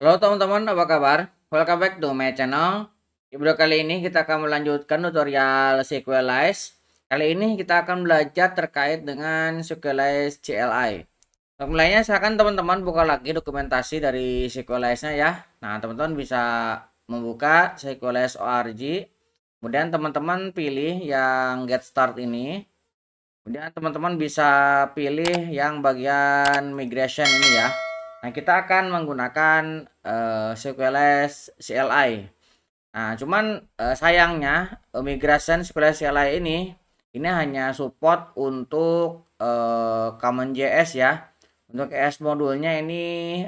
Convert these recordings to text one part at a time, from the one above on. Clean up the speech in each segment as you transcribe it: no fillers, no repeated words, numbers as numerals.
Halo teman-teman, apa kabar? Welcome back to my channel. Di video kali ini kita akan melanjutkan tutorial Sequelize. Kali ini kita akan belajar terkait dengan Sequelize CLI. Untuk mulainya, silakan teman-teman buka lagi dokumentasi dari Sequelize-nya ya. Nah, teman-teman bisa membuka Sequelize ORG. Kemudian teman-teman pilih yang Get Start ini. Kemudian teman-teman bisa pilih yang bagian migration ini ya. Nah, kita akan menggunakan Sequelize CLI. Nah, cuman sayangnya migration Sequelize CLI ini hanya support untuk CommonJS ya. Untuk ES modulnya ini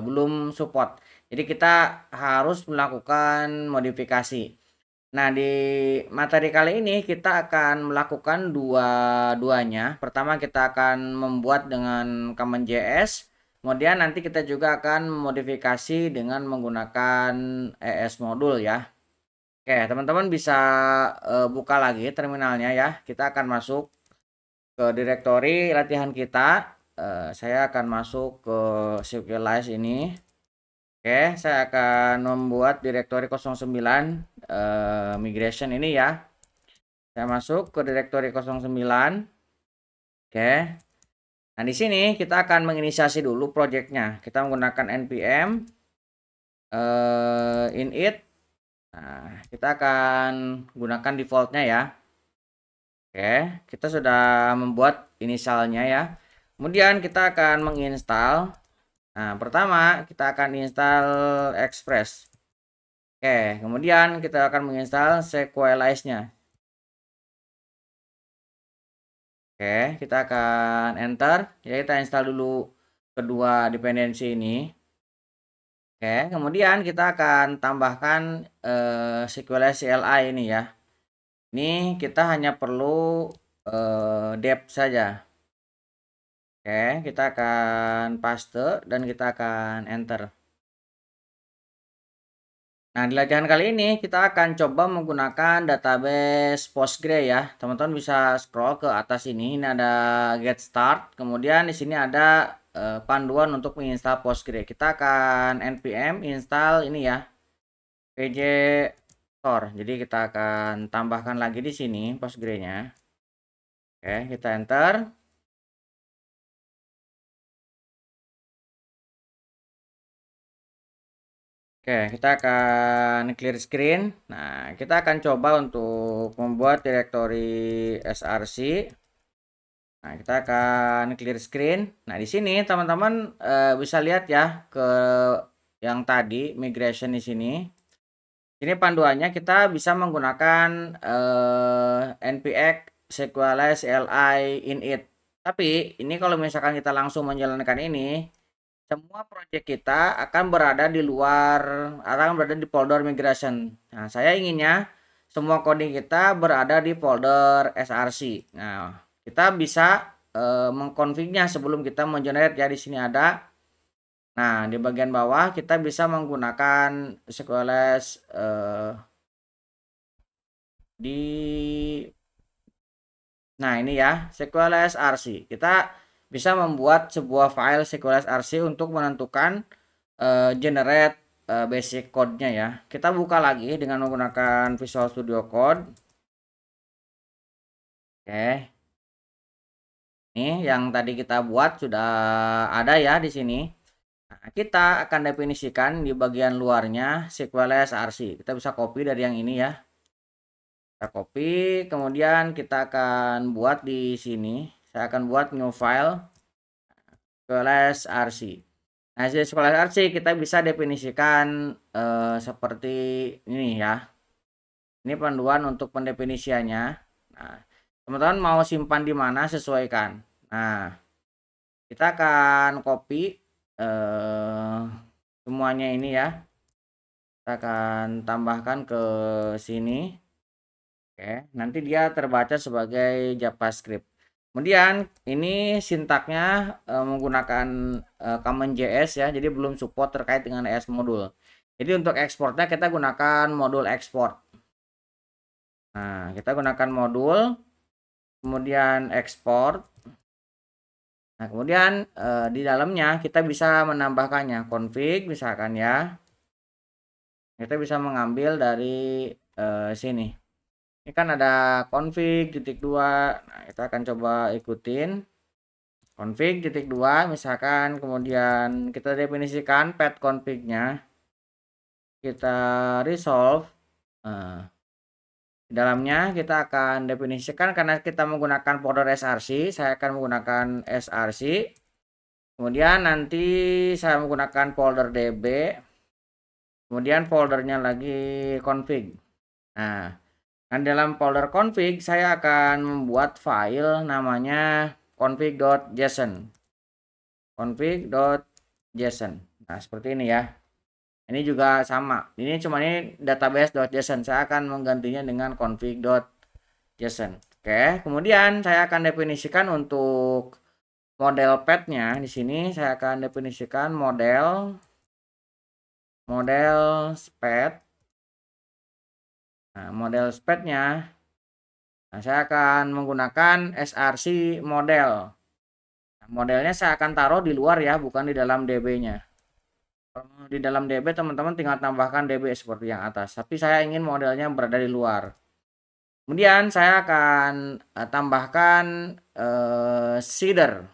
belum support. Jadi kita harus melakukan modifikasi. Nah, di materi kali ini kita akan melakukan dua-duanya. Pertama kita akan membuat dengan CommonJS. Kemudian nanti kita juga akan memodifikasi dengan menggunakan ES modul ya. Oke, teman-teman bisa buka lagi terminalnya ya. Kita akan masuk ke direktori latihan kita. Saya akan masuk ke Sequelize ini. Oke, saya akan membuat direktori 09 migration ini ya. Saya masuk ke direktori 09. Oke. Nah, di sini kita akan menginisiasi dulu projectnya. Kita menggunakan npm init. Nah, kita akan gunakan defaultnya ya. Oke, kita sudah membuat inisialnya ya. Kemudian kita akan menginstal. Nah, pertama kita akan install Express. Oke, kemudian kita akan menginstal Sequelize-nya. Oke, kita akan enter. Ya, kita install dulu kedua dependensi ini. Oke, kemudian kita akan tambahkan Sequelize CLI ini ya. Ini kita hanya perlu dep saja. Oke, kita akan paste dan kita akan enter. Nah, di latihan kali ini kita akan coba menggunakan database Postgre ya. Teman-teman bisa scroll ke atas ini. Ini ada get start. Kemudian di sini ada panduan untuk menginstal Postgre. Kita akan npm install ini ya. pg store. Jadi kita akan tambahkan lagi di sini Postgre-nya. Oke, kita enter. Oke, kita akan clear screen. Nah, kita akan coba untuk membuat direktori src. Nah, kita akan clear screen. Nah, di sini teman-teman bisa lihat ya ke yang tadi migration di sini. Ini panduannya kita bisa menggunakan npx Sequelize CLI init. Tapi ini kalau misalkan kita langsung menjalankan ini, semua project kita akan berada di luar, akan berada di folder migration. Nah, saya inginnya semua coding kita berada di folder src. Nah, kita bisa mengkonfignya sebelum kita mengenerate ya. Di sini ada. Nah, di bagian bawah kita bisa menggunakan Sequelize di Nah, ini ya, Sequelize RC. Kita bisa membuat sebuah file Sequelize RC untuk menentukan generate basic code-nya ya. Kita buka lagi dengan menggunakan Visual Studio Code. Oke. Ini yang tadi kita buat sudah ada ya di sini. Nah, kita akan definisikan di bagian luarnya Sequelize RC. Kita bisa copy dari yang ini ya. Kita copy, kemudian kita akan buat di sini. Saya akan buat new file Sequelize RC. Nah, di Sequelize RC kita bisa definisikan seperti ini ya. Ini panduan untuk pendefinisiannya. Nah, teman-teman mau simpan di mana sesuaikan. Nah, kita akan copy semuanya ini ya. Kita akan tambahkan ke sini. Oke, nanti dia terbaca sebagai JavaScript. Kemudian ini sintaknya menggunakan CommonJS ya, jadi belum support terkait dengan ES modul. Jadi untuk ekspornya kita gunakan modul export. Nah, kita gunakan modul, kemudian export. Nah, kemudian di dalamnya kita bisa menambahkannya config misalkan ya. Kita bisa mengambil dari sini. Ini kan ada config titik 2. Nah, kita akan coba ikutin config titik 2 misalkan, kemudian kita definisikan path config-nya. Kita resolve. Nah, di dalamnya kita akan definisikan karena kita menggunakan folder src, saya akan menggunakan src. Kemudian nanti saya menggunakan folder db. Kemudian foldernya lagi config. Nah, dan dalam folder config saya akan membuat file namanya config.json. Config.json. Nah, seperti ini ya. Ini juga sama. Ini database.json. Saya akan menggantinya dengan config.json. Oke, kemudian saya akan definisikan untuk model path-nya. Di sini saya akan definisikan model path. Nah, model path-nya, nah, saya akan menggunakan src model. Nah, modelnya saya akan taruh di luar ya, bukan di dalam db-nya. Di dalam db teman-teman tinggal tambahkan db seperti yang atas, tapi saya ingin modelnya berada di luar. Kemudian saya akan tambahkan seeder.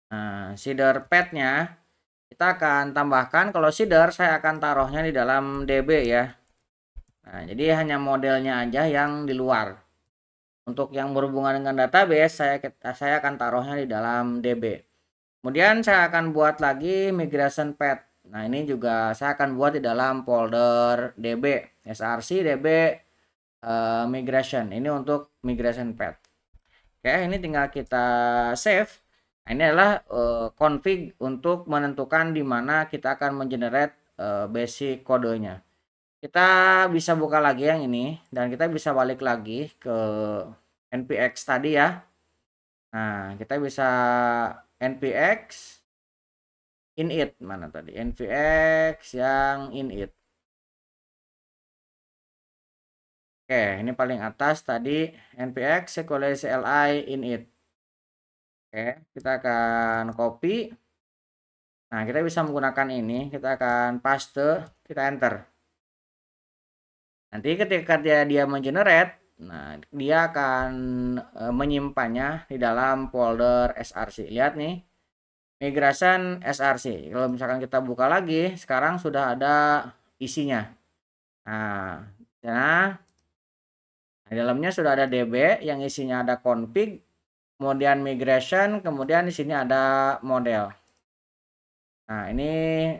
Nah, seeder path-nya kita akan tambahkan, kalau seeder saya akan taruhnya di dalam db ya. Nah, jadi hanya modelnya aja yang di luar. Untuk yang berhubungan dengan database saya akan taruhnya di dalam db. Kemudian saya akan buat lagi migration path. Nah, ini juga saya akan buat di dalam folder db, src db migration. Ini untuk migration path. Oke, ini tinggal kita save. Nah, ini adalah config untuk menentukan di mana kita akan mengenerate basic kodenya. Kita bisa buka lagi yang ini dan kita bisa balik lagi ke npx tadi ya. Nah, kita bisa npx init, mana tadi? npx yang init. Oke, ini paling atas tadi npx cli init. Oke, kita akan copy. Nah, kita bisa menggunakan ini, kita akan paste, kita enter. Nanti ketika dia mengenerate, nah dia akan menyimpannya di dalam folder src. Lihat nih, migration src. Kalau misalkan kita buka lagi, sekarang sudah ada isinya. Nah, di dalamnya sudah ada db yang isinya ada config, kemudian migration, kemudian di sini ada model. Nah, ini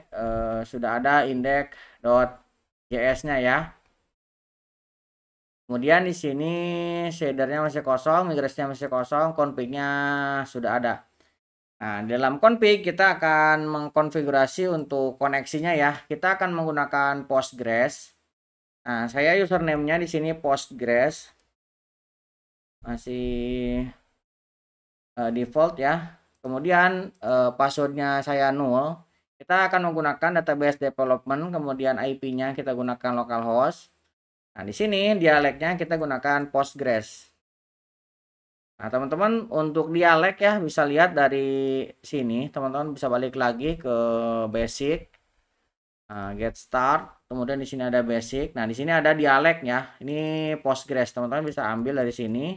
sudah ada index.js-nya ya. Kemudian di sini shadernya masih kosong, migrasinya masih kosong, config-nya sudah ada. Nah, dalam config kita akan mengkonfigurasi untuk koneksinya ya. Kita akan menggunakan Postgres. Nah, saya username-nya di sini Postgres. Masih default ya. Kemudian passwordnya saya null. Kita akan menggunakan database development, kemudian IP-nya kita gunakan localhost. Nah, di sini dialeknya kita gunakan Postgres. Nah, teman-teman untuk dialek ya bisa lihat dari sini. Teman-teman bisa balik lagi ke basic, get start, kemudian di sini ada basic. Nah, di sini ada dialeknya. Ini Postgres. Teman-teman bisa ambil dari sini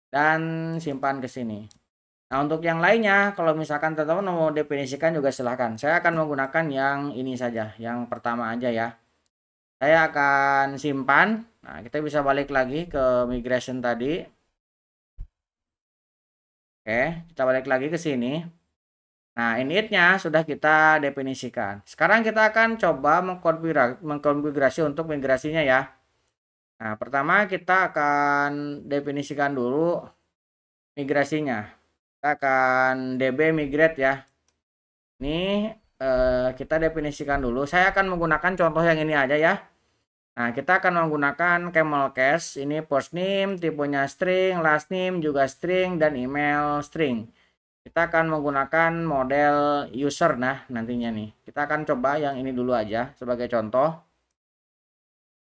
dan simpan ke sini. Nah, untuk yang lainnya, kalau misalkan teman-teman mau definisikan juga silahkan. Saya akan menggunakan yang ini saja, yang pertama aja ya. Saya akan simpan. Nah, kita bisa balik lagi ke migration tadi. Oke, kita balik lagi ke sini. Nah, init-nya sudah kita definisikan. Sekarang kita akan coba mengkonfigurasi untuk migrasinya ya. Nah, pertama kita akan definisikan dulu migrasinya. Kita akan db migrate ya. Ini kita definisikan dulu. Saya akan menggunakan contoh yang ini aja ya. Nah, kita akan menggunakan camel case. Ini first name, tipenya string, last name juga string, dan email string. Kita akan menggunakan model user nah nantinya nih. Kita akan coba yang ini dulu aja sebagai contoh.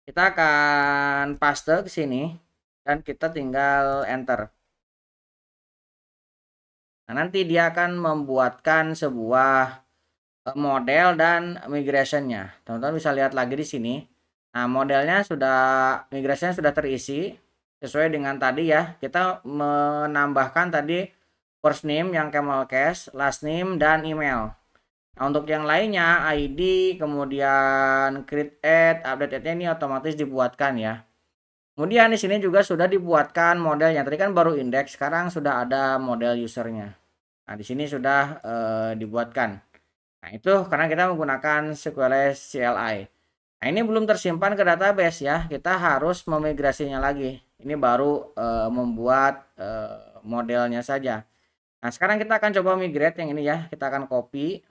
Kita akan paste ke sini. dan kita tinggal enter. Nah, nanti dia akan membuatkan sebuah model dan migrationnya. Teman-teman bisa lihat lagi di sini. Nah, modelnya sudah, migrasinya sudah terisi sesuai dengan tadi ya. Kita menambahkan tadi first name yang camel case, last name, dan email. Nah, untuk yang lainnya, ID, kemudian create ad, update ad-nya ini otomatis dibuatkan ya. Kemudian di sini juga sudah dibuatkan modelnya. Tadi kan baru indeks, sekarang sudah ada model usernya. Nah, di sini sudah dibuatkan. Nah, itu karena kita menggunakan SQLite CLI. Nah, ini belum tersimpan ke database ya. Kita harus memigrasinya lagi. Ini baru membuat modelnya saja. Nah, sekarang kita akan coba migrate yang ini ya. Kita akan copy.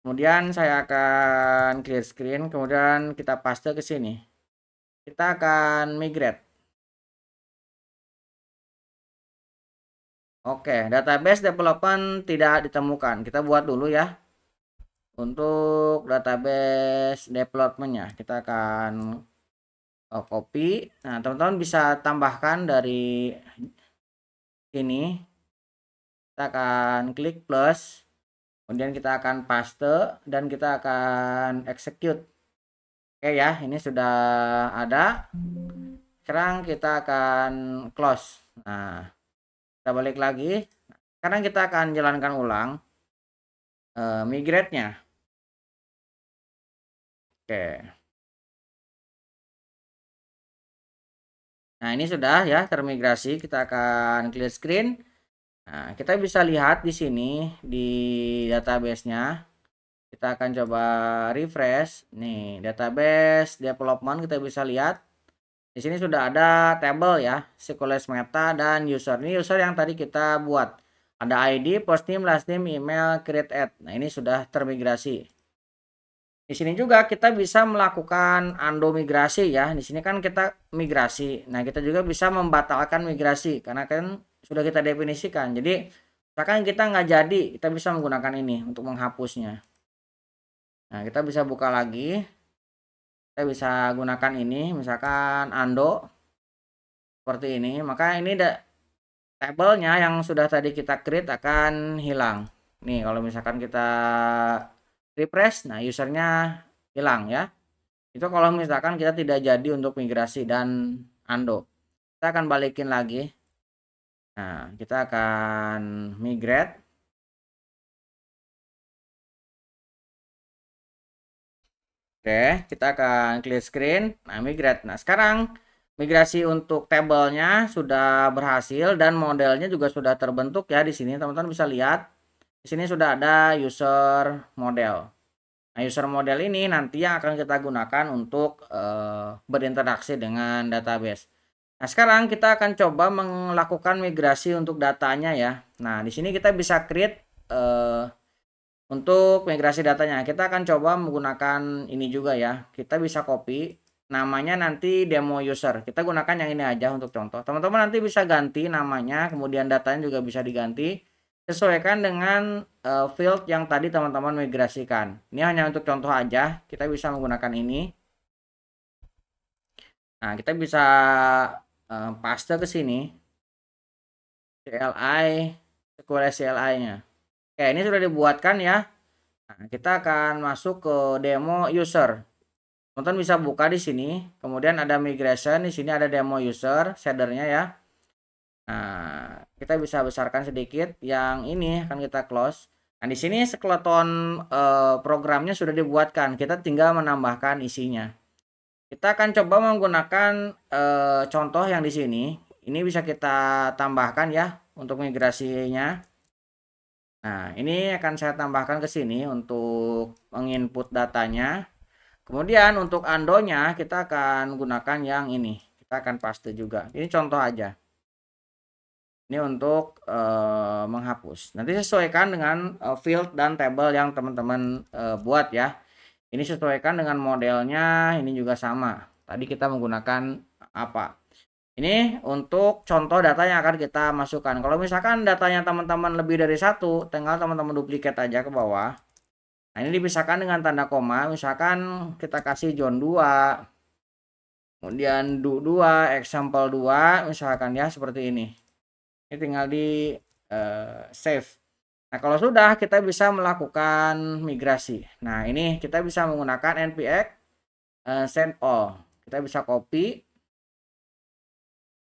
Kemudian saya akan clear screen. Kemudian kita paste ke sini. Kita akan migrate. Oke, database development tidak ditemukan. Kita buat dulu ya. Untuk database developmentnya kita akan copy. Nah, teman-teman bisa tambahkan dari sini. Kita akan klik plus, kemudian kita akan paste dan kita akan execute. Oke ya, ini sudah ada. Sekarang kita akan close. Nah, kita balik lagi. Sekarang kita akan jalankan ulang migrate-nya. Oke. Nah, ini sudah ya termigrasi. Kita akan clear screen. Nah, kita bisa lihat di sini di database-nya. Kita akan coba refresh. Nih, database development kita bisa lihat. Di sini sudah ada table ya, SQLite Meta dan user. Ini user yang tadi kita buat. Ada ID, first name, last name, email, create ad. Nah, ini sudah termigrasi. Di sini juga kita bisa melakukan undo migrasi ya. Di sini kan kita migrasi. Nah, kita juga bisa membatalkan migrasi karena kan sudah kita definisikan. Jadi, misalkan kita nggak jadi, kita bisa menggunakan ini untuk menghapusnya. Nah, kita bisa buka lagi. Kita bisa gunakan ini, misalkan undo seperti ini. Maka ini tabelnya yang sudah tadi kita create akan hilang. Nih, kalau misalkan kita refresh, nah usernya hilang ya. Itu kalau misalkan kita tidak jadi untuk migrasi dan undo. Kita akan balikin lagi. Nah, kita akan migrate. Oke, kita akan clear screen. Nah, migrate. Nah, sekarang migrasi untuk tabelnya sudah berhasil dan modelnya juga sudah terbentuk ya di sini. Teman-teman bisa lihat. Di sini sudah ada user model. Nah, user model ini nanti yang akan kita gunakan untuk berinteraksi dengan database. Nah, sekarang kita akan coba melakukan migrasi untuk datanya ya. Nah, di sini kita bisa create untuk migrasi datanya. Kita akan coba menggunakan ini juga ya. Kita bisa copy. Namanya nanti demo user. Kita gunakan yang ini aja untuk contoh. Teman-teman nanti bisa ganti namanya. Kemudian datanya juga bisa diganti. Sesuaikan dengan field yang tadi teman-teman migrasikan. Ini hanya untuk contoh aja. Kita bisa menggunakan ini. Nah, kita bisa paste ke sini. CLI. SQLite CLI-nya. Oke, ini sudah dibuatkan ya. Nah, kita akan masuk ke demo user. Teman-teman bisa buka di sini. Kemudian ada migration, di sini ada demo user, shadernya ya. Nah, kita bisa besarkan sedikit. Yang ini akan kita close. Nah, di sini skeleton programnya sudah dibuatkan. Kita tinggal menambahkan isinya. Kita akan coba menggunakan contoh yang di sini. Ini bisa kita tambahkan ya untuk migrasinya. Nah, ini akan saya tambahkan ke sini untuk menginput datanya. Kemudian untuk undo-nya kita akan gunakan yang ini. Kita akan paste juga. Ini contoh aja. Ini untuk menghapus. Nanti sesuaikan dengan field dan table yang teman-teman buat ya. Ini sesuaikan dengan modelnya. Ini juga sama. Tadi kita menggunakan apa? Ini untuk contoh data yang akan kita masukkan. Kalau misalkan datanya teman-teman lebih dari satu, tinggal teman-teman duplikat aja ke bawah. Nah, ini dipisahkan dengan tanda koma. Misalkan kita kasih John 2. kemudian do2 example 2 misalkan ya, seperti ini. Ini tinggal di save. Nah, kalau sudah kita bisa melakukan migrasi. Nah, ini kita bisa menggunakan npx send all. Kita bisa copy.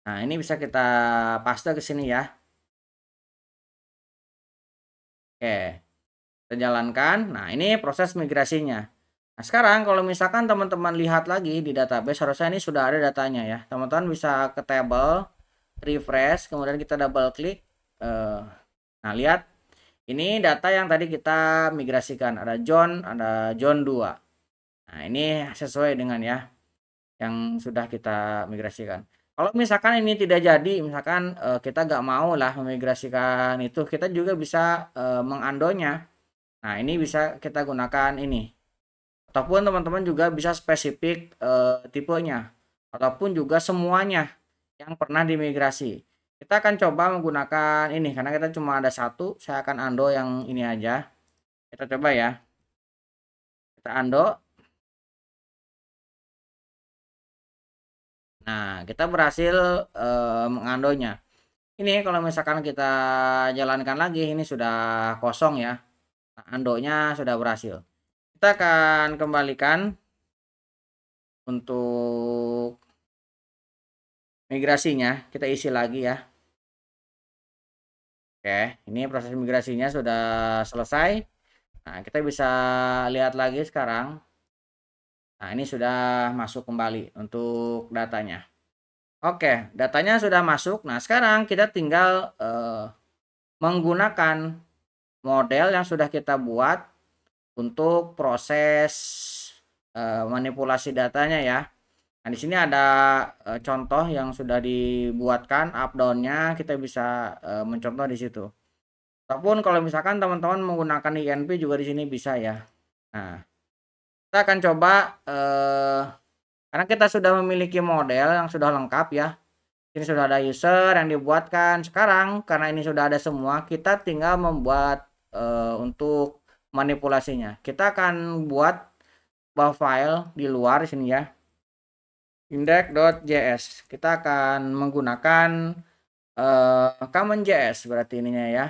Nah, ini bisa kita paste ke sini ya. Oke. Kita jalankan. Nah, ini proses migrasinya. Nah, sekarang kalau misalkan teman-teman lihat lagi di database, harusnya ini sudah ada datanya ya. Teman-teman bisa ke table, refresh, kemudian kita double klik. Nah, lihat. Ini data yang tadi kita migrasikan. Ada John 2. Nah, ini sesuai dengan ya yang sudah kita migrasikan. Kalau misalkan ini tidak jadi, misalkan kita nggak mau lah memigrasikan itu, kita juga bisa mengundonya. Nah, ini bisa kita gunakan ini. Ataupun teman-teman juga bisa spesifik tipenya. Ataupun juga semuanya yang pernah dimigrasi. Kita akan coba menggunakan ini, karena kita cuma ada satu. Saya akan undo yang ini aja. Kita coba ya. Kita undo. Nah, kita berhasil mengundonya. Ini kalau misalkan kita jalankan lagi, ini sudah kosong ya. Nah, undonya sudah berhasil. Kita akan kembalikan untuk migrasinya. Kita isi lagi ya. Oke, ini proses migrasinya sudah selesai. Nah, kita bisa lihat lagi sekarang. Nah, ini sudah masuk kembali untuk datanya. Oke, datanya sudah masuk. Nah, sekarang kita tinggal menggunakan model yang sudah kita buat untuk proses manipulasi datanya ya. Nah, di sini ada contoh yang sudah dibuatkan, up down-nya kita bisa mencontoh di situ. Ataupun kalau misalkan teman-teman menggunakan INP juga di sini bisa ya. Nah, kita akan coba karena kita sudah memiliki model yang sudah lengkap ya. Ini sudah ada user yang dibuatkan. Sekarang karena ini sudah ada semua, kita tinggal membuat untuk manipulasinya. Kita akan buat sebuah file di luar sini ya. index.js. Kita akan menggunakan common.js berarti ininya ya.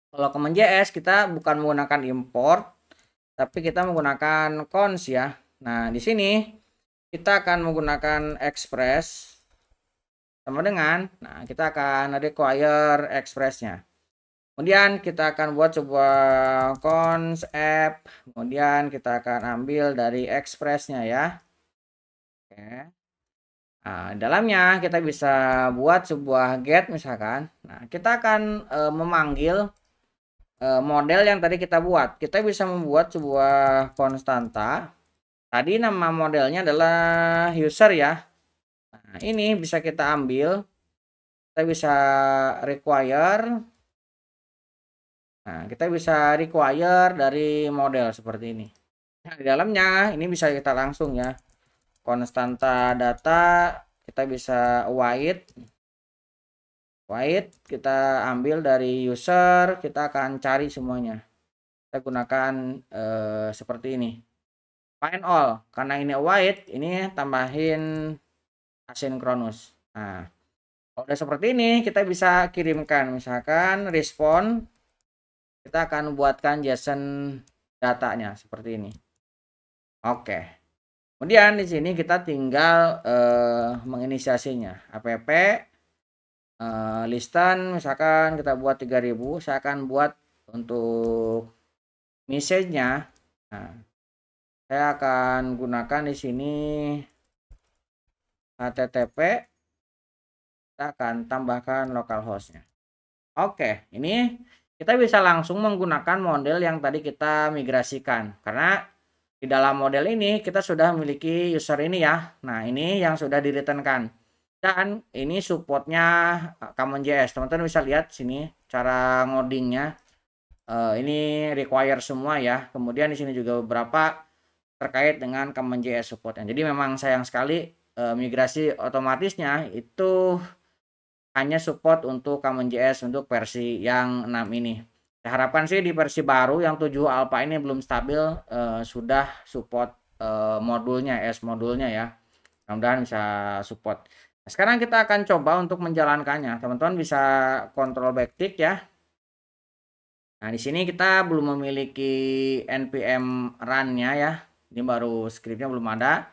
Kalau common.js kita bukan menggunakan import, tapi kita menggunakan cons ya. Nah, di sini kita akan menggunakan express sama dengan, nah kita akan require expressnya. Kemudian kita akan buat sebuah cons app, kemudian kita akan ambil dari expressnya ya. Oke. Nah, dalamnya kita bisa buat sebuah get misalkan. Nah, kita akan memanggil model yang tadi kita buat. Kita bisa membuat sebuah konstanta. Tadi nama modelnya adalah user ya. Nah, ini bisa kita ambil. Kita bisa require. Nah, kita bisa require dari model seperti ini. Nah, di dalamnya ini bisa kita langsung ya. Konstanta data kita bisa white kita ambil dari user, kita akan cari semuanya. Kita gunakan seperti ini. Find all, karena ini white, ini tambahin asynchronous. Nah, kalau udah seperti ini kita bisa kirimkan, misalkan respond, kita akan buatkan JSON datanya seperti ini. Oke. Kemudian di sini kita tinggal menginisiasinya. app listen misalkan kita buat 3000, saya akan buat untuk message-nya. Nah, saya akan gunakan di sini http, kita akan tambahkan localhost-nya. Oke, ini kita bisa langsung menggunakan model yang tadi kita migrasikan, karena di dalam model ini kita sudah memiliki user ini ya. Nah, ini yang sudah di-returnkan. Dan ini supportnya common.js. Teman-teman bisa lihat sini cara ngodingnya. Ini require semua ya. Kemudian di sini juga beberapa terkait dengan common.js supportnya. Jadi memang sayang sekali migrasi otomatisnya itu hanya support untuk common.js untuk versi yang 6 ini. Harapan sih di versi baru yang 7 alpha ini belum stabil, sudah support modulnya, modulnya ya. Mudah-mudahan bisa support. Nah, sekarang kita akan coba untuk menjalankannya. Teman-teman bisa kontrol backtick ya. Nah, di sini kita belum memiliki npm run-nya ya. Ini baru scriptnya belum ada.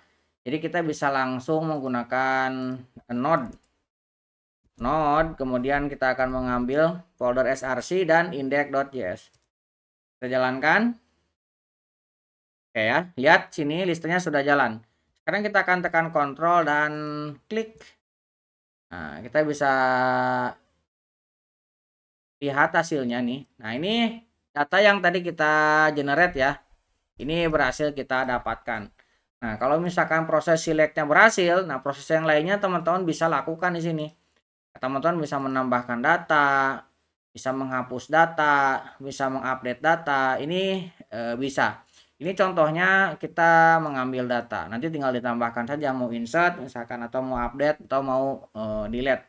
Jadi kita bisa langsung menggunakan node, kemudian kita akan mengambil folder src dan index.js. Kita jalankan. Oke ya, lihat sini listnya sudah jalan. Sekarang kita akan tekan kontrol dan klik. Nah, kita bisa lihat hasilnya nih. Nah, ini data yang tadi kita generate ya. Ini berhasil kita dapatkan. Nah, kalau misalkan proses selectnya berhasil, nah proses yang lainnya teman-teman bisa lakukan di sini. Teman-teman bisa menambahkan data, bisa menghapus data, bisa mengupdate data. Ini bisa. Ini contohnya kita mengambil data. Nanti tinggal ditambahkan saja mau insert misalkan atau mau update atau mau delete.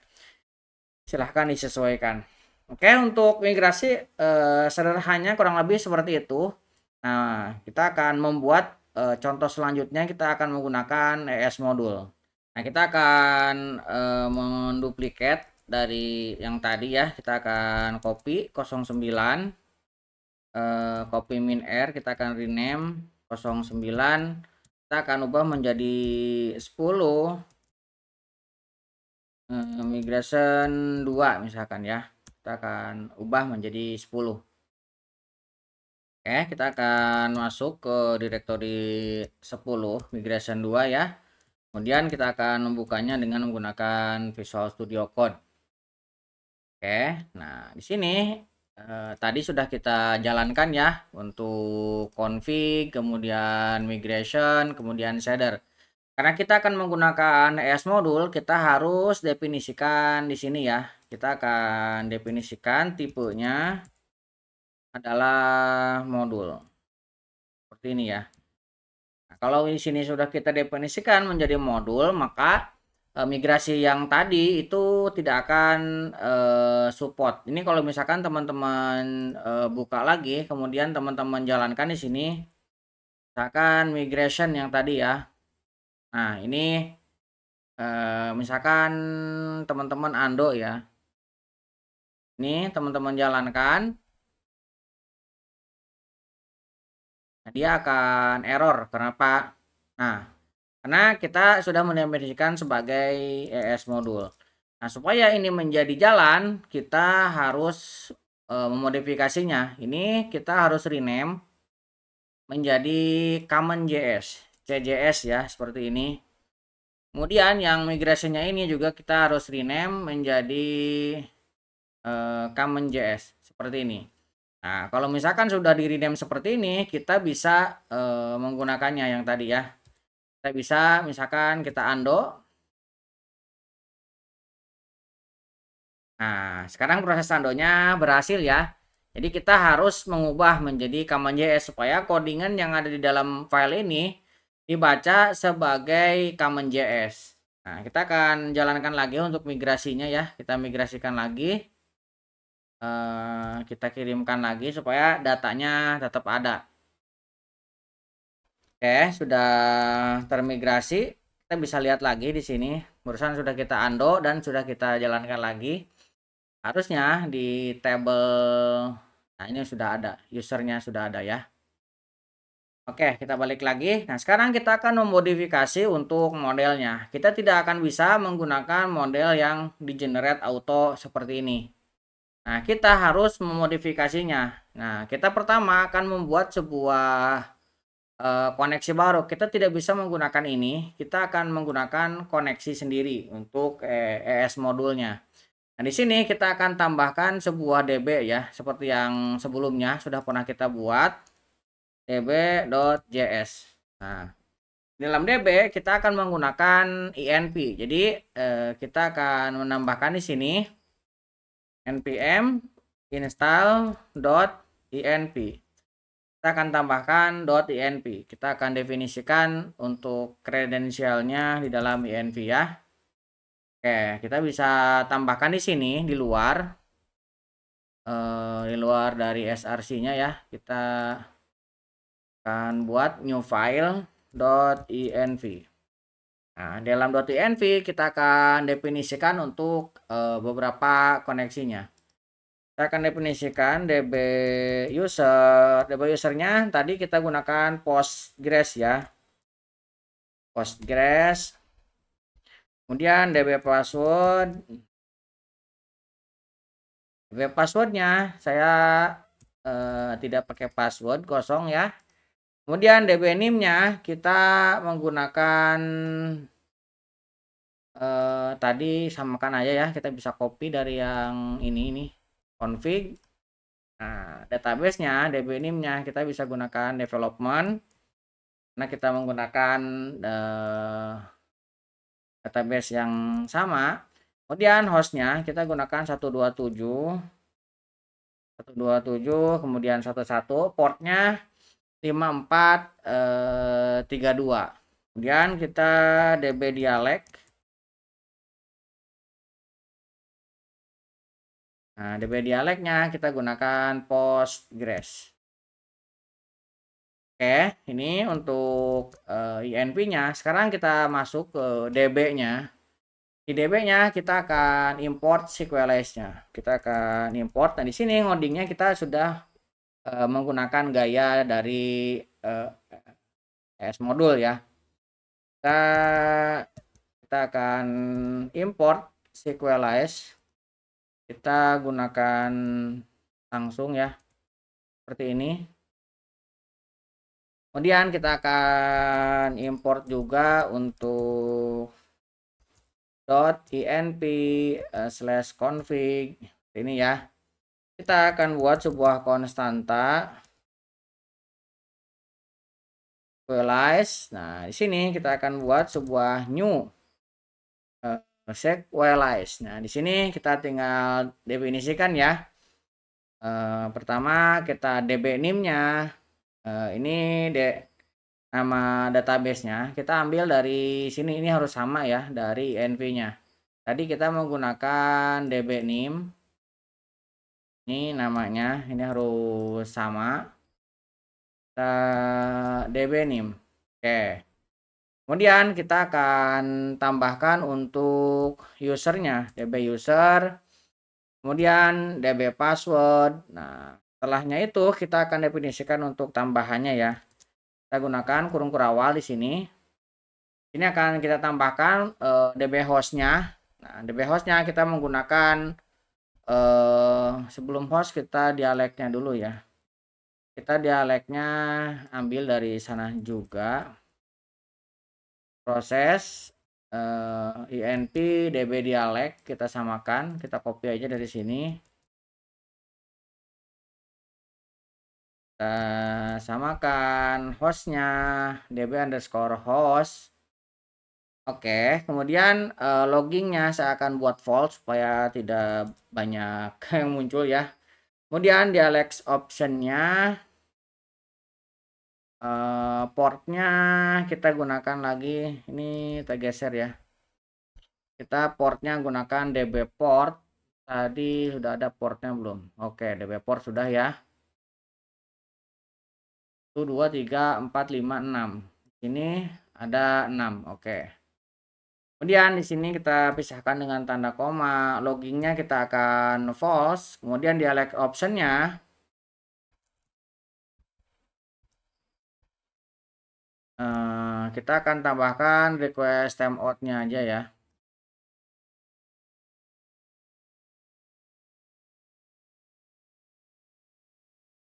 Silahkan disesuaikan. Oke, untuk migrasi sederhananya kurang lebih seperti itu. Nah, kita akan membuat contoh selanjutnya, kita akan menggunakan ES modul. Nah, kita akan menduplikat dari yang tadi ya. Kita akan copy 09, copy min R, kita akan rename 09, kita akan ubah menjadi 10, migration 2 misalkan ya. Kita akan ubah menjadi 10. Oke, kita akan masuk ke directory 10 migration 2 ya. Kemudian kita akan membukanya dengan menggunakan Visual Studio Code. Oke, nah di sini tadi sudah kita jalankan ya untuk config, kemudian migration, kemudian shader. Karena kita akan menggunakan ES modul, kita harus definisikan di sini ya. Kita akan definisikan tipenya adalah modul. Seperti ini ya. Nah, kalau di sini sudah kita definisikan menjadi modul, maka migrasi yang tadi itu tidak akan support. Ini kalau misalkan teman-teman buka lagi, kemudian teman-teman jalankan di sini, misalkan migration yang tadi ya. Nah, ini misalkan teman-teman undo ya. Ini teman-teman jalankan. Nah, dia akan error. Kenapa? Nah, karena kita sudah mendefinisikan sebagai ES modul. Nah, supaya ini menjadi jalan, kita harus memodifikasinya. Ini kita harus rename menjadi common.js, CJS ya, seperti ini. Kemudian yang migrasinya ini juga kita harus rename menjadi common.js, seperti ini. Nah, kalau misalkan sudah di rename seperti ini, kita bisa menggunakannya yang tadi ya. Kita bisa misalkan kita undo. Nah, sekarang proses undonya berhasil ya. Jadi kita harus mengubah menjadi common.js supaya codingan yang ada di dalam file ini dibaca sebagai common.js. Nah, kita akan jalankan lagi untuk migrasinya ya. Kita migrasikan lagi. Kita kirimkan lagi supaya datanya tetap ada. Oke, sudah termigrasi. Kita bisa lihat lagi di sini. Barusan sudah kita undo dan sudah kita jalankan lagi. Harusnya di table, nah ini sudah ada, usernya sudah ada ya. Oke, kita balik lagi. Nah, sekarang kita akan memodifikasi untuk modelnya. Kita tidak akan bisa menggunakan model yang di generate auto seperti ini. Nah, kita harus memodifikasinya. Nah, kita pertama akan membuat sebuah koneksi baru. Kita tidak bisa menggunakan ini. Kita akan menggunakan koneksi sendiri untuk ES modulnya. Nah, di sini kita akan tambahkan sebuah DB ya, seperti yang sebelumnya sudah pernah kita buat, db.js. Nah, dalam DB kita akan menggunakan INP. Jadi kita akan menambahkan di sini npm install.inp. Kita akan tambahkan .inp. Kita akan definisikan untuk kredensialnya di dalam inp ya. Oke, kita bisa tambahkan di sini di luar dari src-nya ya. Kita akan buat new file .inv. Nah, dalam .env kita akan definisikan untuk beberapa koneksinya. Kita akan definisikan DB usernya tadi kita gunakan Postgres ya. Postgres. Kemudian DB passwordnya saya tidak pakai password, kosong ya. Kemudian DB name-nya kita menggunakan tadi samakan aja ya, kita bisa copy dari yang ini config. Nah, database-nya DB name-nya kita bisa gunakan development. Nah, kita menggunakan database yang sama. Kemudian hostnya kita gunakan 127, kemudian 11, portnya 5432. Kemudian kita DB dialek. Nah, DB dialeknya kita gunakan Postgres. Oke, ini untuk INV-nya. Sekarang kita masuk ke DB-nya. Di DB-nya kita akan import SQLite-nya. Kita akan import. Nah, di sini ngodingnya kita sudah menggunakan gaya dari ES modul ya. Kita akan import SQLite. Kita gunakan langsung ya, seperti ini. Kemudian kita akan import juga untuk .env/config ini ya. Kita akan buat sebuah konstanta SQLite. Nah, di sini kita akan buat sebuah new SQLite. Nah, di sini kita tinggal definisikan ya. Pertama kita DB name-nya. Ini nama database-nya kita ambil dari sini, ini harus sama ya dari env-nya. Tadi kita menggunakan DB name. Ini namanya, ini harus sama. Kita DB name. Oke. Kemudian kita akan tambahkan untuk usernya, DB user. Kemudian DB password. Nah, setelahnya itu kita akan definisikan untuk tambahannya ya. Kita gunakan kurung kurawal di sini. Ini akan kita tambahkan DB hostnya. Nah, DB hostnya kita menggunakan sebelum host kita dialeknya dulu ya. Kita dialeknya ambil dari sana juga. Proses INP DB dialek kita samakan, kita copy aja dari sini. Kita samakan hostnya db_host. Oke, kemudian loggingnya saya akan buat false supaya tidak banyak yang muncul ya. Kemudian dialek optionnya, portnya kita gunakan lagi, ini kita geser ya. Kita portnya gunakan DB port. Tadi sudah ada portnya belum? Oke, DB port sudah ya. 1, 2, 3, 4, 5, 6. Ini ada 6. Oke. Kemudian di sini kita pisahkan dengan tanda koma. Loggingnya kita akan false. Kemudian dialek optionnya kita akan tambahkan request timeout-nya aja ya.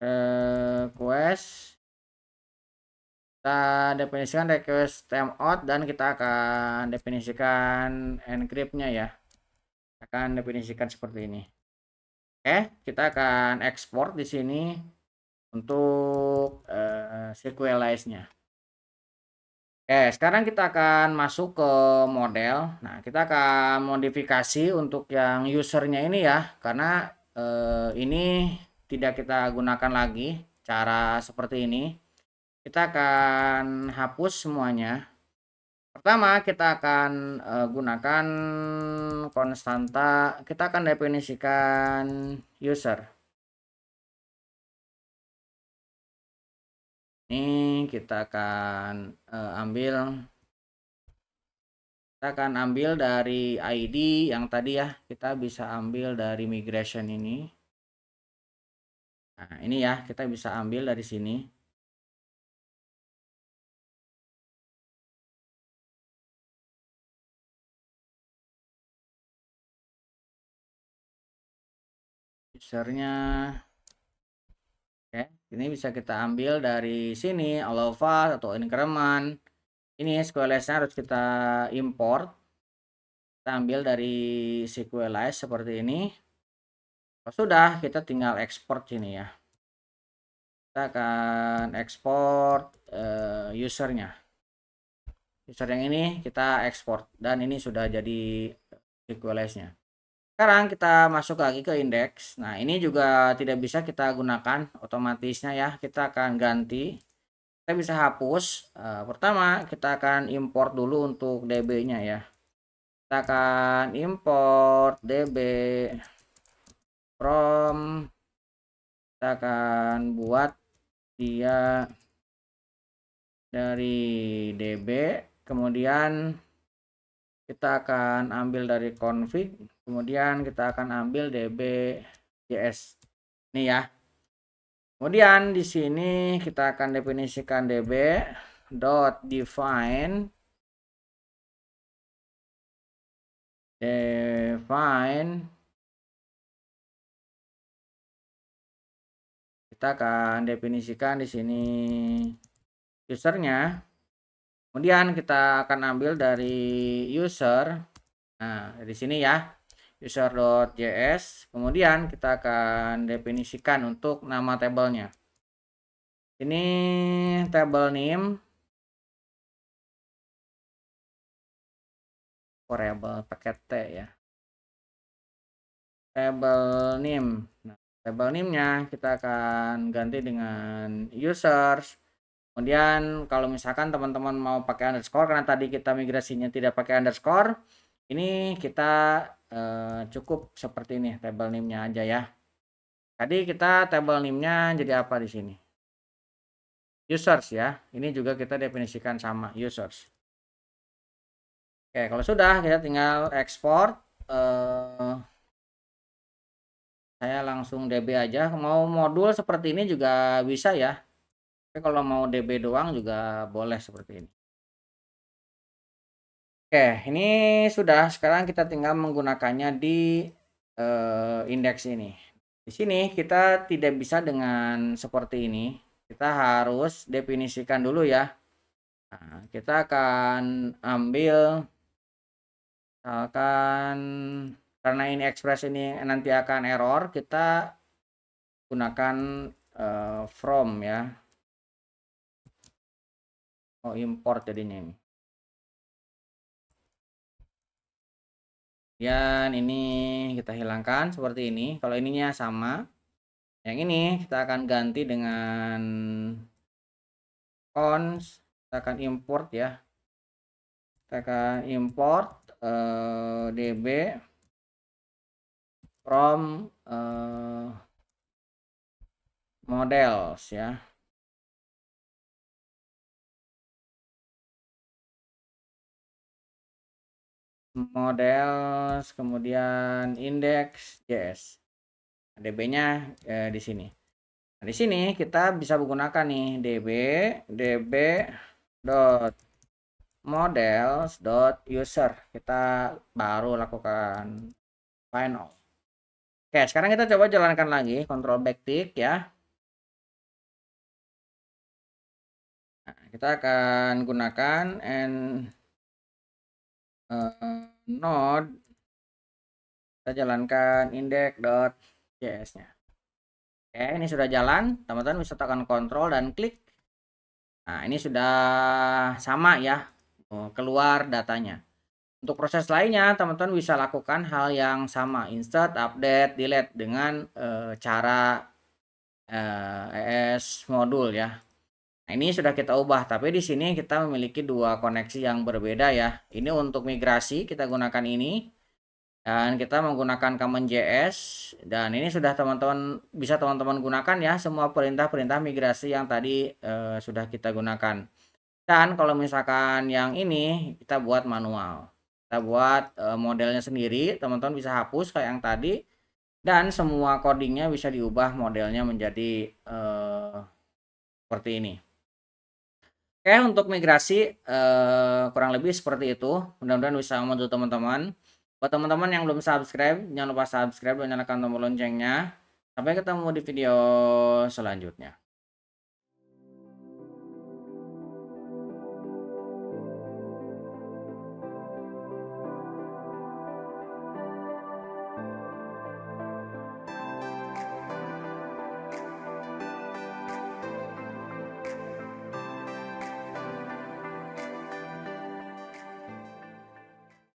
Request, kita definisikan request timeout dan kita akan definisikan encrypt-nya ya. Akan definisikan seperti ini. Oke, kita akan ekspor di sini untuk SQLite-nya. Oke, sekarang kita akan masuk ke model. Nah, kita akan modifikasi untuk yang usernya ini ya, karena ini tidak kita gunakan lagi cara seperti ini. Kita akan hapus semuanya. Pertama, kita akan gunakan konstanta, kita akan definisikan user. Ini kita akan ambil Kita akan ambil dari ID yang tadi ya, kita bisa ambil dari migration ini. Nah, ini ya, kita bisa ambil dari sini. Usernya. Oke, ini bisa kita ambil dari sini, all of us atau increment. Ini SQLize-nya harus kita import. Kita ambil dari SQLize seperti ini. Kalau sudah, kita tinggal export sini ya. Kita akan export usernya. User yang ini kita export dan ini sudah jadi SQLize-nya. Sekarang kita masuk lagi ke indeks. Nah, ini juga tidak bisa kita gunakan otomatisnya ya. Kita akan ganti. Kita bisa hapus. Pertama, kita akan import dulu untuk DB-nya ya. Kita akan import DB from. Kita akan buat dia dari DB. Kemudian kita akan ambil dari config. Kemudian kita akan ambil db.js. Ini ya. Kemudian di sini kita akan definisikan db.define kita akan definisikan di sini usernya. Kemudian kita akan ambil dari user. Nah, di sini ya. User.js. Kemudian kita akan definisikan untuk nama tabelnya. Ini table name. Variable paket T ya. Table name. Nah, table name-nya kita akan ganti dengan users. Kemudian kalau misalkan teman-teman mau pakai underscore, karena tadi kita migrasinya tidak pakai underscore, ini kita cukup seperti ini table name-nya aja ya. Tadi kita table name-nya jadi apa di sini? Users ya. Ini juga kita definisikan sama users. Oke, kalau sudah kita tinggal ekspor. Saya langsung DB aja. Mau modul seperti ini juga bisa ya. Tapi kalau mau DB doang juga boleh seperti ini. Oke, ini sudah. Sekarang kita tinggal menggunakannya di indeks ini. Di sini kita tidak bisa dengan seperti ini. Kita harus definisikan dulu ya. Nah, kita akan ambil misalkan karena ini express ini nanti akan error, kita gunakan from ya. Oh, import jadinya ini. Dan ini kita hilangkan seperti ini. Kalau ininya sama. Yang ini kita akan ganti dengan cons. Kita akan import ya. Kita akan import db from models ya. Models kemudian index.js. DB-nya di sini. Nah, di sini kita bisa menggunakan nih db.models.user. Kita baru lakukan final. Oke, sekarang kita coba jalankan lagi, control backtick ya. Nah, kita akan gunakan node. Kita jalankan index.js-nya. Oke, ini sudah jalan. Teman-teman bisa tekan kontrol dan klik. Nah, ini sudah sama ya, keluar datanya. Untuk proses lainnya, teman-teman bisa lakukan hal yang sama, insert, update, delete dengan cara ES modul ya. Nah, ini sudah kita ubah, tapi di sini kita memiliki dua koneksi yang berbeda ya. Ini untuk migrasi kita gunakan ini. Dan kita menggunakan command.js dan ini sudah bisa teman-teman gunakan ya semua perintah-perintah migrasi yang tadi sudah kita gunakan. Dan kalau misalkan yang ini kita buat manual. kita buat modelnya sendiri, teman-teman bisa hapus kayak yang tadi, dan semua codingnya bisa diubah modelnya menjadi seperti ini. Oke, untuk migrasi kurang lebih seperti itu. Mudah-mudahan bisa membantu teman-teman. Buat teman-teman yang belum subscribe, jangan lupa subscribe dan nyalakan tombol loncengnya. Sampai ketemu di video selanjutnya.